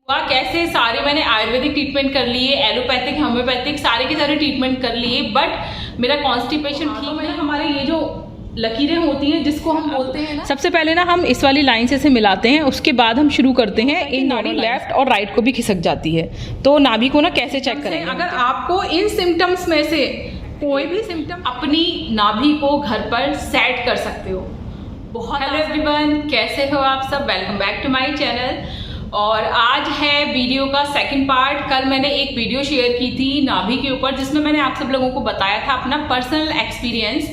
कैसे सारे मैंने आयुर्वेदिक ट्रीटमेंट कर लिए, एलोपैथिक, होम्योपैथिक, सारे के सारे ट्रीटमेंट कर लिए, बट मेरा कॉन्स्टिपेशन ठीक है। हमारे ये जो लकीरें होती हैं जिसको हम बोलते हैं ना, सबसे पहले ना हम इस वाली लाइन से मिलाते हैं, उसके बाद हम शुरू करते हैं। इन नाभि लेफ्ट और राइट को भी खिसक जाती है, तो नाभि को ना कैसे चेक करेंगे। अगर आपको इन सिम्टम्स में से कोई भी सिम्टम, अपनी नाभि को घर पर सेट कर सकते हो। बहुत हेलो एवरीवन, कैसे हो आप सब? Welcome back to my channel. और आज है वीडियो का सेकंड पार्ट। कल मैंने एक वीडियो शेयर की थी नाभि के ऊपर, जिसमें मैंने आप सब लोगों को बताया था अपना पर्सनल एक्सपीरियंस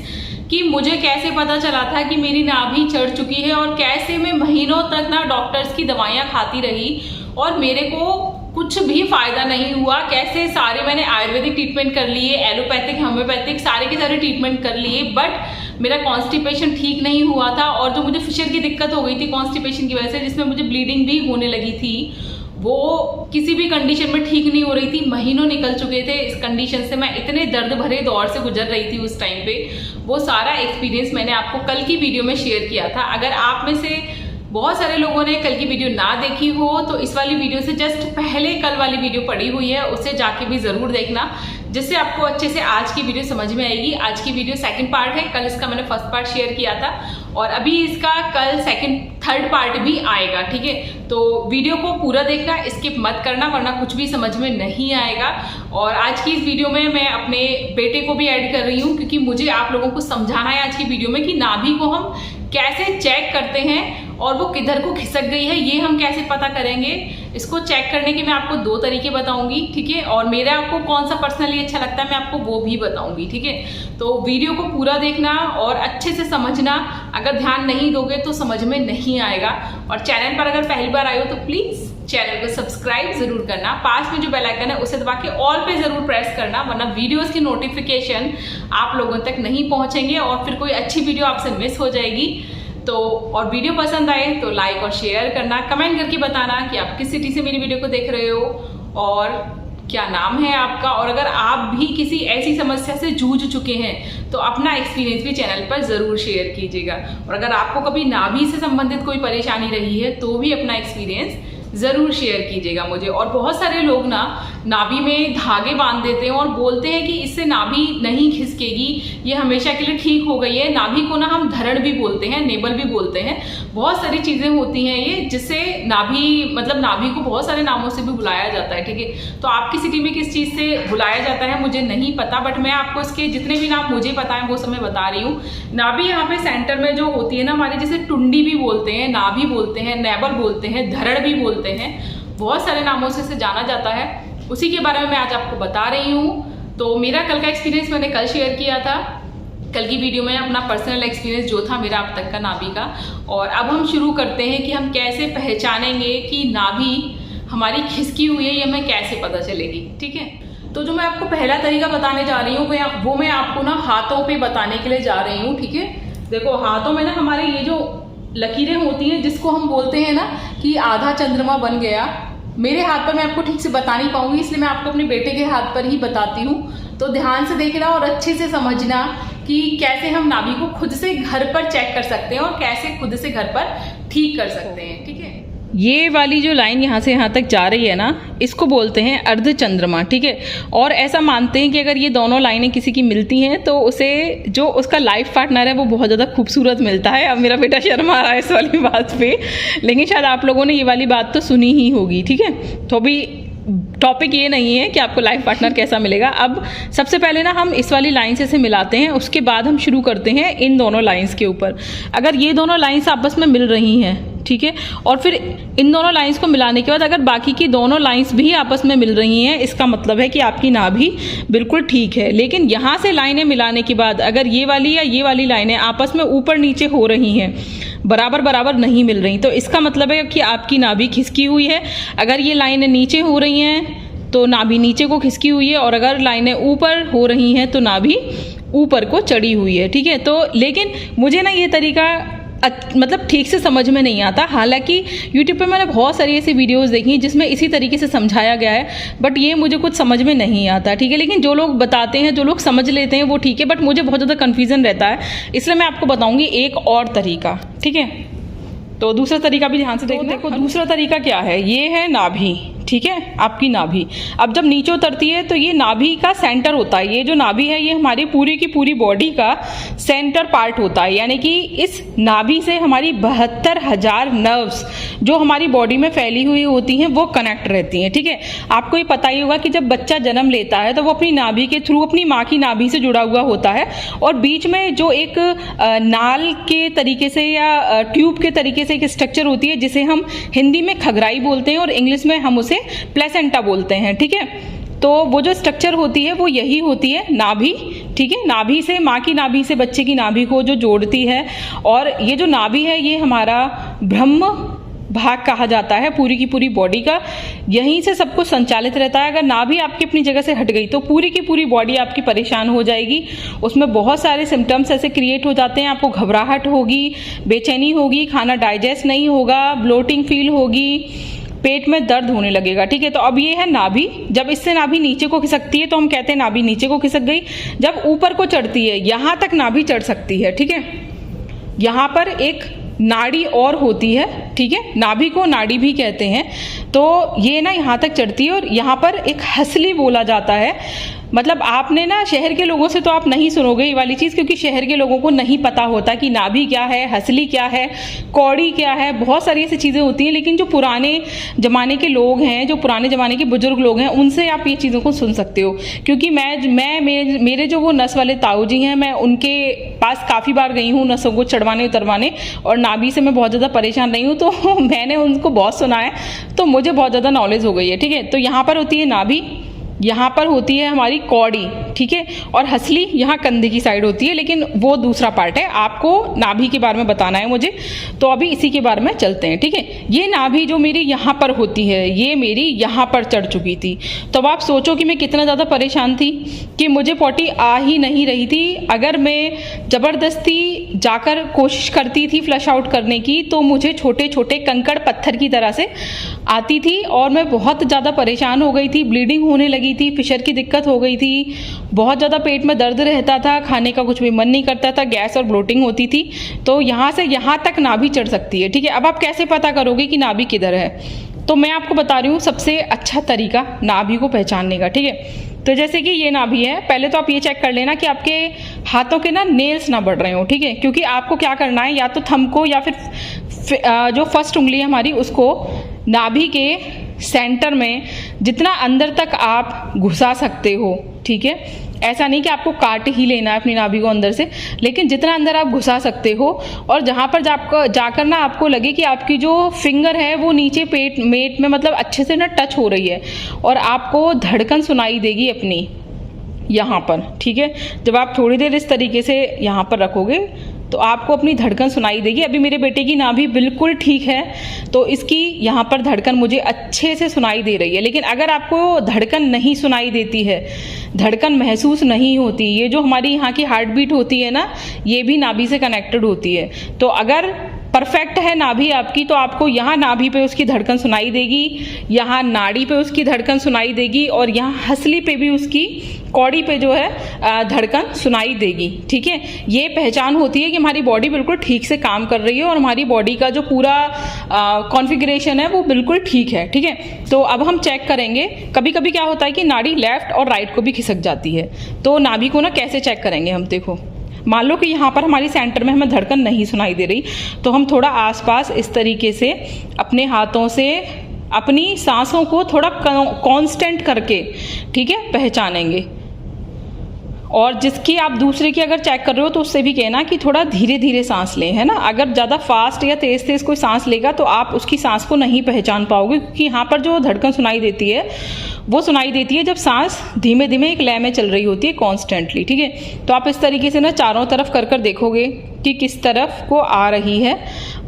कि मुझे कैसे पता चला था कि मेरी नाभि चढ़ चुकी है और कैसे मैं महीनों तक ना डॉक्टर्स की दवाइयाँ खाती रही और मेरे को कुछ भी फायदा नहीं हुआ। कैसे सारे मैंने आयुर्वेदिक ट्रीटमेंट कर लिए, एलोपैथिक, होम्योपैथिक, सारे के सारे ट्रीटमेंट कर लिए, बट मेरा कॉन्स्टिपेशन ठीक नहीं हुआ था। और जो मुझे फिशर की दिक्कत हो गई थी कॉन्स्टिपेशन की वजह से, जिसमें मुझे ब्लीडिंग भी होने लगी थी, वो किसी भी कंडीशन में ठीक नहीं हो रही थी। महीनों निकल चुके थे इस कंडीशन से, मैं इतने दर्द भरे दौर से गुजर रही थी उस टाइम पे। वो सारा एक्सपीरियंस मैंने आपको कल की वीडियो में शेयर किया था। अगर आप में से बहुत सारे लोगों ने कल की वीडियो ना देखी हो तो इस वाली वीडियो से जस्ट पहले कल वाली वीडियो पड़ी हुई है, उसे जाके भी ज़रूर देखना, जिससे आपको अच्छे से आज की वीडियो समझ में आएगी। आज की वीडियो सेकंड पार्ट है, कल इसका मैंने फर्स्ट पार्ट शेयर किया था और अभी इसका कल थर्ड पार्ट भी आएगा, ठीक है? तो वीडियो को पूरा देखना, स्किप मत करना, वरना कुछ भी समझ में नहीं आएगा। और आज की इस वीडियो में मैं अपने बेटे को भी ऐड कर रही हूँ, क्योंकि मुझे आप लोगों को समझाना है आज की वीडियो में कि नाभि को हम कैसे चेक करते हैं और वो किधर को खिसक गई है ये हम कैसे पता करेंगे। इसको चेक करने के मैं आपको दो तरीके बताऊंगी, ठीक है? और मेरा आपको कौन सा पर्सनली अच्छा लगता है मैं आपको वो भी बताऊंगी, ठीक है? तो वीडियो को पूरा देखना और अच्छे से समझना। अगर ध्यान नहीं दोगे तो समझ में नहीं आएगा। और चैनल पर अगर पहली बार आए हो तो प्लीज़ चैनल को सब्सक्राइब जरूर करना। पास में जो बेल आइकन है उसे दबा के ऑल पे जरूर प्रेस करना, वरना वीडियोस की नोटिफिकेशन आप लोगों तक नहीं पहुंचेंगे और फिर कोई अच्छी वीडियो आपसे मिस हो जाएगी। तो और वीडियो पसंद आए तो लाइक और शेयर करना, कमेंट करके बताना कि आप किस सिटी से मेरी वीडियो को देख रहे हो और क्या नाम है आपका। और अगर आप भी किसी ऐसी समस्या से जूझ चुके हैं तो अपना एक्सपीरियंस भी चैनल पर ज़रूर शेयर कीजिएगा। और अगर आपको कभी नाभि से संबंधित कोई परेशानी रही है तो भी अपना एक्सपीरियंस ज़रूर शेयर कीजिएगा मुझे। और बहुत सारे लोग ना नाभि में धागे बांध देते हैं और बोलते हैं कि इससे नाभि नहीं खिसकेगी, ये हमेशा के लिए ठीक हो गई है। नाभि को ना हम धरण भी बोलते हैं, नेबल भी बोलते हैं, बहुत सारी चीज़ें होती हैं ये, जिससे नाभि को बहुत सारे नामों से भी बुलाया जाता है, ठीक है? तो आपकी सिटी में किस चीज़ से बुलाया जाता है मुझे नहीं पता, बट मैं आपको इसके जितने भी नाम मुझे पता है वो सब मैं बता रही हूँ। नाभि यहाँ पे सेंटर में जो होती है ना हमारे, जैसे टुंडी भी बोलते हैं, नाभि बोलते हैं, नेबल बोलते हैं, धरण भी बोलते हैं, बहुत सारे नामों से इसे जाना जाता है। उसी के बारे में मैं आज आपको बता रही हूँ। तो मेरा कल का एक्सपीरियंस मैंने कल शेयर किया था, कल की वीडियो में अपना पर्सनल एक्सपीरियंस जो था मेरा अब तक का नाभि का। और अब हम शुरू करते हैं कि हम कैसे पहचानेंगे कि नाभि हमारी खिसकी हुई है, ये हमें कैसे पता चलेगी, ठीक है? तो जो मैं आपको पहला तरीका बताने जा रही हूँ वो मैं आपको ना हाथों पे बताने के लिए जा रही हूँ, ठीक है? देखो हाथों में ना हमारे ये जो लकीरें होती हैं जिसको हम बोलते हैं ना कि आधा चंद्रमा बन गया। मेरे हाथ पर मैं आपको ठीक से बता नहीं पाऊंगी, इसलिए मैं आपको अपने बेटे के हाथ पर ही बताती हूँ। तो ध्यान से देखना और अच्छे से समझना कि कैसे हम नाभि को खुद से घर पर चेक कर सकते हैं और कैसे खुद से घर पर ठीक कर सकते हैं, ठीक है? ये वाली जो लाइन यहाँ से यहाँ तक जा रही है ना, इसको बोलते हैं अर्ध चंद्रमा, ठीक है? और ऐसा मानते हैं कि अगर ये दोनों लाइनें किसी की मिलती हैं तो उसे जो उसका लाइफ पार्टनर है वो बहुत ज़्यादा खूबसूरत मिलता है। अब मेरा बेटा शर्मा रहा है इस वाली बात पे, लेकिन शायद आप लोगों ने ये वाली बात तो सुनी ही होगी, ठीक है? तो अभी टॉपिक ये नहीं है कि आपको लाइफ पार्टनर कैसा मिलेगा। अब सबसे पहले ना हम इस वाली लाइन से मिलाते हैं, उसके बाद हम शुरू करते हैं इन दोनों लाइंस के ऊपर। अगर ये दोनों लाइंस आपस में मिल रही हैं, ठीक है, और फिर इन दोनों लाइंस को मिलाने के बाद अगर बाकी की दोनों लाइंस भी आपस में मिल रही हैं, इसका मतलब है कि आपकी नाभि बिल्कुल ठीक है। लेकिन यहाँ से लाइनें मिलाने के बाद अगर ये वाली या ये वाली लाइनें आपस में ऊपर नीचे हो रही हैं, बराबर बराबर नहीं मिल रही, तो इसका मतलब है कि आपकी नाभि खिसकी हुई है। अगर ये लाइनें नीचे हो रही हैं तो नाभि नीचे को खिसकी हुई है, और अगर लाइनें ऊपर हो रही हैं तो नाभि ऊपर को चढ़ी हुई है, ठीक है? तो लेकिन मुझे ना ये तरीका मतलब ठीक से समझ में नहीं आता। हालांकि YouTube पे मैंने बहुत सारी ऐसी वीडियोस देखी जिसमें इसी तरीके से समझाया गया है, बट ये मुझे कुछ समझ में नहीं आता, ठीक है? लेकिन जो लोग बताते हैं, जो लोग समझ लेते हैं वो ठीक है, बट मुझे बहुत ज़्यादा कन्फ्यूज़न रहता है, इसलिए मैं आपको बताऊँगी एक और तरीका, ठीक है? तो दूसरा तरीका भी ध्यान से देखो दूसरा तरीका क्या है, ये है नाभि, ठीक है, आपकी नाभि। अब जब नीचे उतरती है तो ये नाभि का सेंटर होता है। ये जो नाभि है ये हमारी पूरी की पूरी बॉडी का सेंटर पार्ट होता है, यानी कि इस नाभि से हमारी 72,000 नर्व्स जो हमारी बॉडी में फैली हुई होती हैं वो कनेक्ट रहती हैं, ठीक है। आपको ये पता ही होगा कि जब बच्चा जन्म लेता है तो वो अपनी नाभि के थ्रू अपनी माँ की नाभि से जुड़ा हुआ होता है, और बीच में जो एक नाल के तरीके से या ट्यूब के तरीके से एक स्ट्रक्चर होती है जिसे हम हिंदी में खगराई बोलते हैं और इंग्लिश में हम उसे प्लेसेंटा बोलते हैं, ठीक है। तो वो जो स्ट्रक्चर होती है वो यही होती है नाभि, ठीक है। नाभि से, माँ की नाभि से बच्चे की नाभि को जो जोड़ती है, और ये जो नाभि है ये हमारा ब्रह्म भाग कहा जाता है पूरी की पूरी बॉडी का। यहीं से सब कुछ संचालित रहता है। अगर नाभि आपकी अपनी जगह से हट गई तो पूरी की पूरी बॉडी आपकी परेशान हो जाएगी। उसमें बहुत सारे सिम्टम्स ऐसे क्रिएट हो जाते हैं, आपको घबराहट होगी, बेचैनी होगी, खाना डाइजेस्ट नहीं होगा, ब्लोटिंग फील होगी, पेट में दर्द होने लगेगा, ठीक है। तो अब ये है नाभि। जब इससे नाभि नीचे को खिसकती है तो हम कहते हैं नाभि नीचे को खिसक गई। जब ऊपर को चढ़ती है, यहां तक नाभि चढ़ सकती है, ठीक है। यहां पर एक नाड़ी और होती है, ठीक है, नाभि को नाड़ी भी कहते हैं। तो ये ना यहाँ तक चढ़ती है, और यहाँ पर एक हंसली बोला जाता है। मतलब आपने ना शहर के लोगों से तो आप नहीं सुनोगे ये वाली चीज़, क्योंकि शहर के लोगों को नहीं पता होता कि नाभि क्या है, हंसली क्या है, कौड़ी क्या है, बहुत सारी ऐसी चीज़ें होती हैं। लेकिन जो पुराने ज़माने के लोग हैं, जो पुराने ज़माने के बुजुर्ग लोग हैं, उनसे आप ये चीज़ों को सुन सकते हो। क्योंकि मेरे जो वो नस वाले ताऊ जी हैं, मैं उनके पास काफ़ी बार गई हूँ नसों को चढ़वाने उतरवाने, और नाभि से मैं बहुत ज़्यादा परेशान नहीं हूँ, तो मैंने उनको बहुत सुना है, तो मुझे बहुत ज़्यादा नॉलेज हो गई है, ठीक है। तो यहाँ पर होती है नाभि, यहाँ पर होती है हमारी कौड़ी, ठीक है, और हंसली यहाँ कंधे की साइड होती है, लेकिन वो दूसरा पार्ट है। आपको नाभि के बारे में बताना है मुझे, तो अभी इसी के बारे में चलते हैं, ठीक है। ये नाभि जो मेरी यहाँ पर होती है, ये मेरी यहाँ पर चढ़ चुकी थी। तो अब आप सोचो कि मैं कितना ज़्यादा परेशान थी कि मुझे पॉटी आ ही नहीं रही थी। अगर मैं ज़बरदस्ती जाकर कोशिश करती थी फ्लश आउट करने की, तो मुझे छोटे छोटे कंकड़ पत्थर की तरह से आती थी, और मैं बहुत ज़्यादा परेशान हो गई थी, ब्लीडिंग होने लगी थी, फिशर की दिक्कत हो गई थी, बहुत ज़्यादा पेट में दर्द रहता था, खाने का कुछ भी मन नहीं करता था, गैस और ब्लोटिंग होती थी। तो यहाँ से यहाँ तक नाभि चढ़ सकती है, ठीक है। अब आप कैसे पता करोगे कि नाभि किधर है? तो मैं आपको बता रही हूँ सबसे अच्छा तरीका नाभि को पहचानने का, ठीक है। तो जैसे कि ये नाभि है, पहले तो आप ये चेक कर लेना कि आपके हाथों के ना नेल्स ना बढ़ रहे हो, ठीक है। क्योंकि आपको क्या करना है, या तो थंब को या फिर जो फर्स्ट उंगली है हमारी, उसको नाभि के सेंटर में जितना अंदर तक आप घुसा सकते हो, ठीक है। ऐसा नहीं कि आपको काट ही लेना है अपनी नाभि को अंदर से, लेकिन जितना अंदर आप घुसा सकते हो, और जहाँ पर जाकर ना आपको लगे कि आपकी जो फिंगर है वो नीचे पेट में मतलब अच्छे से ना टच हो रही है, और आपको धड़कन सुनाई देगी अपनी यहाँ पर, ठीक है। जब आप थोड़ी देर इस तरीके से यहाँ पर रखोगे तो आपको अपनी धड़कन सुनाई देगी। अभी मेरे बेटे की नाभि बिल्कुल ठीक है, तो इसकी यहाँ पर धड़कन मुझे अच्छे से सुनाई दे रही है। लेकिन अगर आपको धड़कन नहीं सुनाई देती है, धड़कन महसूस नहीं होती, ये जो हमारी यहाँ की हार्ट बीट होती है ना, ये भी नाभि से कनेक्टेड होती है। तो अगर परफेक्ट है नाभि आपकी, तो आपको यहाँ नाभि पे उसकी धड़कन सुनाई देगी, यहाँ नाड़ी पे उसकी धड़कन सुनाई देगी, और यहाँ हंसली पे भी उसकी, कौड़ी पे जो है धड़कन सुनाई देगी, ठीक है। ये पहचान होती है कि हमारी बॉडी बिल्कुल ठीक से काम कर रही है, और हमारी बॉडी का जो पूरा कॉन्फ़िगरेशन है वो बिल्कुल ठीक है, ठीक है। तो अब हम चेक करेंगे, कभी कभी क्या होता है कि नाड़ी लेफ्ट और राइट को भी खिसक जाती है। तो नाभि को ना कैसे चेक करेंगे हम, देखो मान लो कि यहाँ पर हमारी सेंटर में हमें धड़कन नहीं सुनाई दे रही, तो हम थोड़ा आसपास इस तरीके से अपने हाथों से अपनी सांसों को थोड़ा कांस्टेंट करके, ठीक है, पहचानेंगे। और जिसकी आप दूसरे की अगर चेक कर रहे हो तो उससे भी कहना कि थोड़ा धीरे धीरे सांस लें, है ना। अगर ज़्यादा फास्ट या तेज़ तेज़ कोई सांस लेगा तो आप उसकी सांस को नहीं पहचान पाओगे, क्योंकि यहाँ पर जो धड़कन सुनाई देती है वो सुनाई देती है जब सांस धीमे धीमे एक लय में चल रही होती है कॉन्स्टेंटली, ठीक है। तो आप इस तरीके से ना चारों तरफ कर देखोगे कि किस तरफ को आ रही है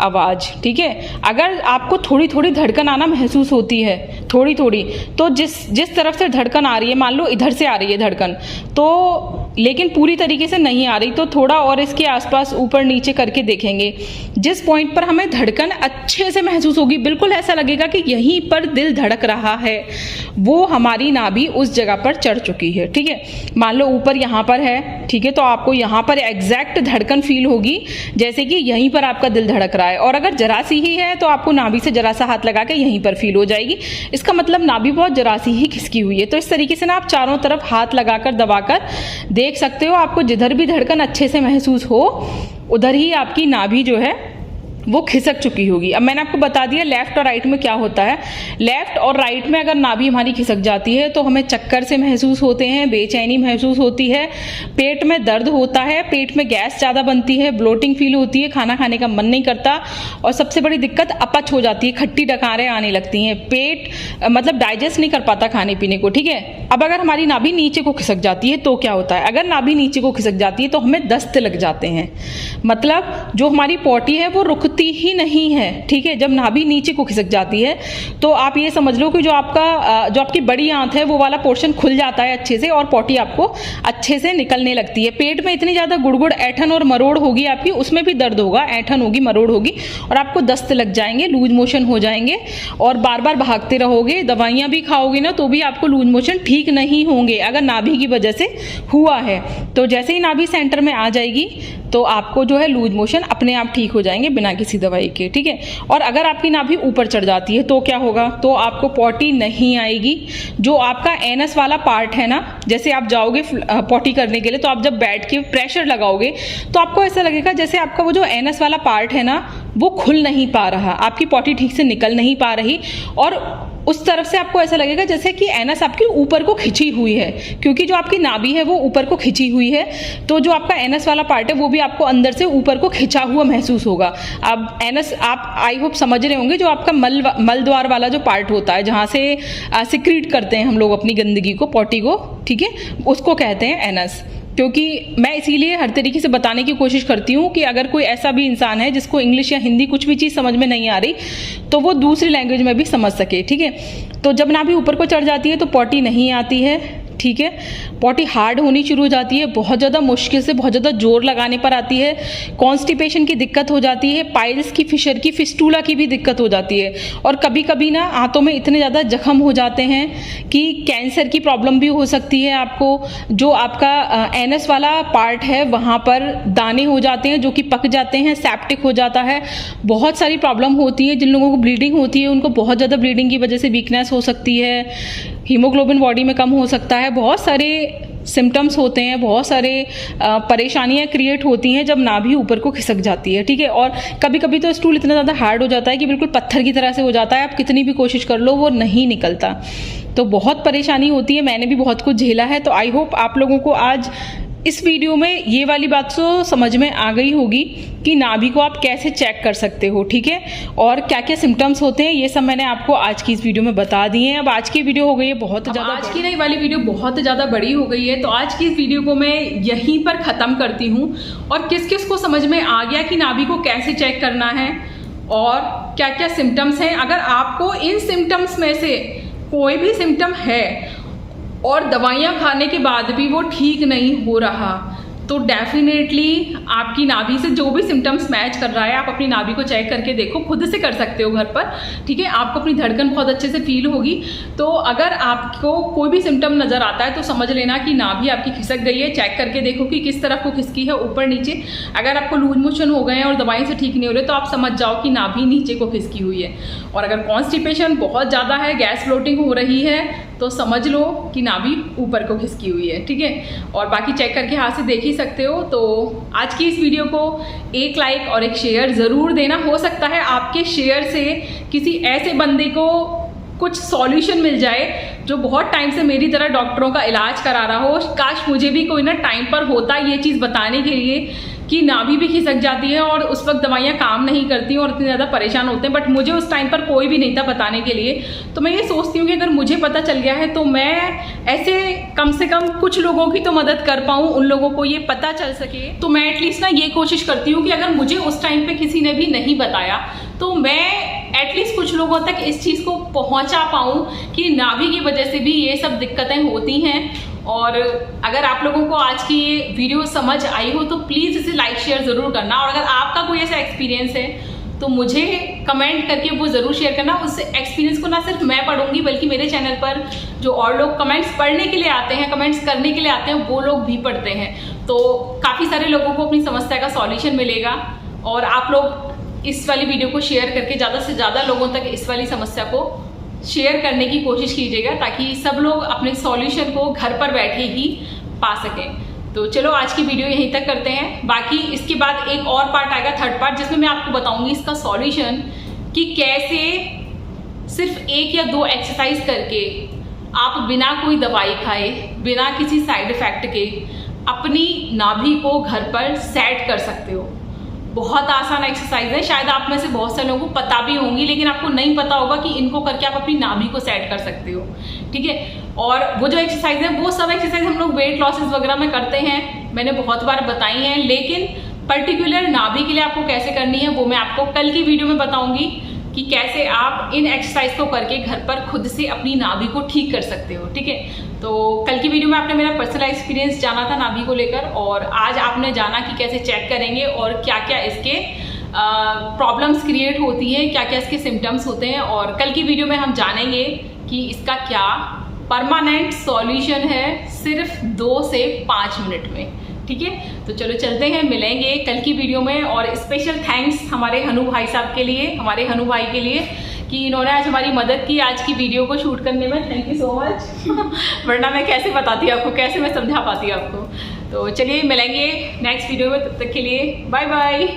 आवाज़, ठीक है। अगर आपको थोड़ी थोड़ी धड़कन आना महसूस होती है, थोड़ी थोड़ी, तो जिस तरफ से धड़कन आ रही है, मान लो इधर से आ रही है धड़कन, तो लेकिन पूरी तरीके से नहीं आ रही, तो थोड़ा और इसके आसपास ऊपर नीचे करके देखेंगे। जिस पॉइंट पर हमें धड़कन अच्छे से महसूस होगी, बिल्कुल ऐसा लगेगा कि यहीं पर दिल धड़क रहा है, वो हमारी नाभि उस जगह पर चढ़ चुकी है। ठीक है, मान लो ऊपर यहाँ पर है, ठीक है, तो आपको यहाँ पर एग्जैक्ट धड़कन फील होगी जैसे कि यहीं पर आपका दिल धड़क रहा है। और अगर जरा सी ही है तो आपको नाभि से जरा सा हाथ लगा के यहीं पर फील हो जाएगी। इसका मतलब नाभि बहुत जरा सी ही खिसकी हुई है। तो इस तरीके से ना आप चारों तरफ हाथ लगाकर दबाकर देख सकते हो। आपको जिधर भी धड़कन अच्छे से महसूस हो उधर ही आपकी नाभि जो है वो खिसक चुकी होगी। अब मैंने आपको बता दिया लेफ्ट और राइट में क्या होता है। लेफ्ट और राइट में अगर नाभि हमारी खिसक जाती है तो हमें चक्कर से महसूस होते हैं, बेचैनी महसूस होती है, पेट में दर्द होता है, पेट में गैस ज़्यादा बनती है, ब्लोटिंग फील होती है, खाना खाने का मन नहीं करता, और सबसे बड़ी दिक्कत अपच हो जाती है, खट्टी डकारें आने लगती हैं, पेट मतलब डाइजेस्ट नहीं कर पाता खाने पीने को। ठीक है, अब अगर हमारी नाभि नीचे को खिसक जाती है तो क्या होता है। अगर नाभि नीचे को खिसक जाती है तो हमें दस्त लग जाते हैं, मतलब जो हमारी पॉटी है वो रुकती ही नहीं है। ठीक है, जब नाभि नीचे को खिसक जाती है तो आप ये समझ लो कि जो आपकी बड़ी आंत है वो वाला पोर्शन खुल जाता है अच्छे से, और पॉटी आपको अच्छे से निकलने लगती है। पेट में इतनी ज्यादा गुड़गुड़ ऐठन और मरोड़ होगी आपकी, उसमें भी दर्द होगा, ऐठन होगी, मरोड़ होगी, और आपको दस्त लग जाएंगे, लूज मोशन हो जाएंगे, और बार बार भागते रहोगे। दवाइयां भी खाओगे ना तो भी आपको लूज मोशन ठीक नहीं होंगे अगर नाभि की वजह से हुआ है। तो जैसे ही नाभि सेंटर में आ जाएगी तो आपको जो है लूज मोशन अपने आप ठीक हो जाएंगे बिना किसी दवाई के। ठीक है, और अगर आपकी नाभि ऊपर चढ़ जाती है तो क्या होगा, तो आपको पॉटी नहीं आएगी। जो आपका एनस वाला पार्ट है ना, जैसे आप जाओगे पॉटी करने के लिए तो आप जब बैठ के प्रेशर लगाओगे तो आपको ऐसा लगेगा जैसे आपका वो जो एनस वाला पार्ट है ना वो खुल नहीं पा रहा, आपकी पॉटी ठीक से निकल नहीं पा रही, और उस तरफ से आपको ऐसा लगेगा जैसे कि एनस आपकी ऊपर को खिंची हुई है, क्योंकि जो आपकी नाभि है वो ऊपर को खिंची हुई है, तो जो आपका एनस वाला पार्ट है वो भी आपको अंदर से ऊपर को खिंचा हुआ महसूस होगा। अब एनस आप आई होप समझ रहे होंगे, जो आपका मल द्वार वाला जो पार्ट होता है जहाँ से सिक्रीट करते हैं हम लोग अपनी गंदगी को, पॉटी को, ठीक है, उसको कहते हैं एनस। क्योंकि मैं इसीलिए हर तरीके से बताने की कोशिश करती हूँ कि अगर कोई ऐसा भी इंसान है जिसको इंग्लिश या हिंदी कुछ भी चीज़ समझ में नहीं आ रही तो वो दूसरी लैंग्वेज में भी समझ सके। ठीक है, तो जब नाभि ऊपर को चढ़ जाती है तो पॉटी नहीं आती है। ठीक है, पॉटी हार्ड होनी शुरू हो जाती है, बहुत ज़्यादा मुश्किल से, बहुत ज़्यादा जोर लगाने पर आती है, कॉन्स्टिपेशन की दिक्कत हो जाती है, पाइल्स की, फिशर की, फिस्टूला की भी दिक्कत हो जाती है, और कभी कभी ना आंतों में इतने ज़्यादा जख्म हो जाते हैं कि कैंसर की प्रॉब्लम भी हो सकती है आपको। जो आपका एनस वाला पार्ट है वहाँ पर दाने हो जाते हैं जो कि पक जाते हैं, सेप्टिक हो जाता है, बहुत सारी प्रॉब्लम होती है। जिन लोगों को ब्लीडिंग होती है उनको बहुत ज़्यादा ब्लीडिंग की वजह से वीकनेस हो सकती है, हीमोग्लोबिन बॉडी में कम हो सकता है, बहुत सारे सिम्टम्स होते हैं, बहुत सारे परेशानियां क्रिएट होती हैं जब नाभि ऊपर को खिसक जाती है। ठीक है, और कभी कभी तो स्टूल इतना ज़्यादा हार्ड हो जाता है कि बिल्कुल पत्थर की तरह से हो जाता है, आप कितनी भी कोशिश कर लो वो नहीं निकलता, तो बहुत परेशानी होती है। मैंने भी बहुत कुछ झेला है, तो आई होप आप लोगों को आज इस वीडियो में ये वाली बात तो समझ में आ गई होगी कि नाभि को आप कैसे चेक कर सकते हो। ठीक है, और क्या क्या सिम्टम्स होते हैं ये सब मैंने आपको आज की इस वीडियो में बता दिए हैं। अब आज की वीडियो हो गई है बहुत ज़्यादा, आज की नई वाली वीडियो बहुत ज़्यादा बड़ी हो गई है, तो आज की इस वीडियो को मैं यहीं पर ख़त्म करती हूँ। और किस किस को समझ में आ गया कि नाभि को कैसे चेक करना है और क्या क्या सिम्टम्स हैं। अगर आपको इन सिम्टम्स में से कोई भी सिम्टम है और दवाइयाँ खाने के बाद भी वो ठीक नहीं हो रहा, तो डेफिनेटली आपकी नाभि से जो भी सिम्टम्स मैच कर रहा है, आप अपनी नाभि को चेक करके देखो, खुद से कर सकते हो घर पर। ठीक है, आपको अपनी धड़कन बहुत अच्छे से फील होगी। तो अगर आपको कोई भी सिम्टम नज़र आता है तो समझ लेना कि नाभि आपकी खिसक गई है। चेक करके देखो कि किस तरफ को खिसकी है, ऊपर नीचे। अगर आपको लूज मोशन हो गए हैं और दवाई से ठीक नहीं हो रहे तो आप समझ जाओ कि नाभि नीचे को खिसकी हुई है। और अगर कॉन्स्टिपेशन बहुत ज़्यादा है, गैस ब्लोटिंग हो रही है, तो समझ लो कि नाभि ऊपर को खिसकी हुई है। ठीक है, और बाकी चेक करके हाथ से देख ही सकते हो। तो आज की इस वीडियो को एक लाइक और एक शेयर ज़रूर देना। हो सकता है आपके शेयर से किसी ऐसे बंदे को कुछ सॉल्यूशन मिल जाए जो बहुत टाइम से मेरी तरह डॉक्टरों का इलाज करा रहा हो। काश मुझे भी कोई ना टाइम पर होता ये चीज़ बताने के लिए कि नाभि भी खिसक जाती है और उस वक्त दवाइयाँ काम नहीं करती और इतने ज़्यादा परेशान होते हैं, बट मुझे उस टाइम पर कोई भी नहीं था बताने के लिए। तो मैं ये सोचती हूँ कि अगर मुझे पता चल गया है तो मैं ऐसे कम से कम कुछ लोगों की तो मदद कर पाऊँ, उन लोगों को ये पता चल सके। तो मैं एटलीस्ट ना ये कोशिश करती हूँ कि अगर मुझे उस टाइम पर किसी ने भी नहीं बताया तो मैं एटलीस्ट कुछ लोगों तक इस चीज़ को पहुँचा पाऊँ कि नाभि की वजह से भी ये सब दिक्कतें होती हैं और अगर आप लोगों को आज की ये वीडियो समझ आई हो तो प्लीज़ इसे लाइक शेयर ज़रूर करना, और अगर आपका कोई ऐसा एक्सपीरियंस है तो मुझे कमेंट करके वो ज़रूर शेयर करना। उस एक्सपीरियंस को ना सिर्फ मैं पढ़ूंगी बल्कि मेरे चैनल पर जो और लोग कमेंट्स पढ़ने के लिए आते हैं, कमेंट्स करने के लिए आते हैं, वो लोग भी पढ़ते हैं। तो काफ़ी सारे लोगों को अपनी समस्या का सॉल्यूशन मिलेगा, और आप लोग इस वाली वीडियो को शेयर करके ज़्यादा से ज़्यादा लोगों तक इस वाली समस्या को शेयर करने की कोशिश कीजिएगा, ताकि सब लोग अपने सॉल्यूशन को घर पर बैठे ही पा सकें। तो चलो आज की वीडियो यहीं तक करते हैं। बाकी इसके बाद एक और पार्ट आएगा, थर्ड पार्ट, जिसमें मैं आपको बताऊंगी इसका सॉल्यूशन कि कैसे सिर्फ 1 या 2 एक्सरसाइज करके आप बिना कोई दवाई खाए, बिना किसी साइड इफेक्ट के अपनी नाभि को घर पर सेट कर सकते हो। बहुत आसान एक्सरसाइज है, शायद आप में से बहुत सारे लोगों को पता भी होंगी, लेकिन आपको नहीं पता होगा कि इनको करके आप अपनी नाभि को सेट कर सकते हो। ठीक है, और वो जो एक्सरसाइज है वो सब एक्सरसाइज हम लोग वेट लॉसेस वगैरह में करते हैं, मैंने बहुत बार बताई हैं, लेकिन पर्टिकुलर नाभि के लिए आपको कैसे करनी है वो मैं आपको कल की वीडियो में बताऊंगी कि कैसे आप इन एक्सरसाइज को करके घर पर खुद से अपनी नाभि को ठीक कर सकते हो। ठीक है, तो कल की वीडियो में आपने मेरा पर्सनल एक्सपीरियंस जाना था नाभि को लेकर, और आज आपने जाना कि कैसे चेक करेंगे और क्या क्या इसके प्रॉब्लम्स क्रिएट होती हैं, क्या क्या इसके सिम्टम्स होते हैं। और कल की वीडियो में हम जानेंगे कि इसका क्या परमानेंट सॉल्यूशन है सिर्फ 2 से 5 मिनट में। ठीक है, तो चलो चलते हैं, मिलेंगे कल की वीडियो में। और स्पेशल थैंक्स हमारे हनु भाई साहब के लिए, हमारे हनु भाई के लिए, कि इन्होंने आज हमारी मदद की आज की वीडियो को शूट करने में। Thank you so much. वरना मैं कैसे बताती आपको, कैसे मैं समझा पाती आपको। तो चलिए मिलेंगे नेक्स्ट वीडियो में, तब तक के लिए बाय बाय।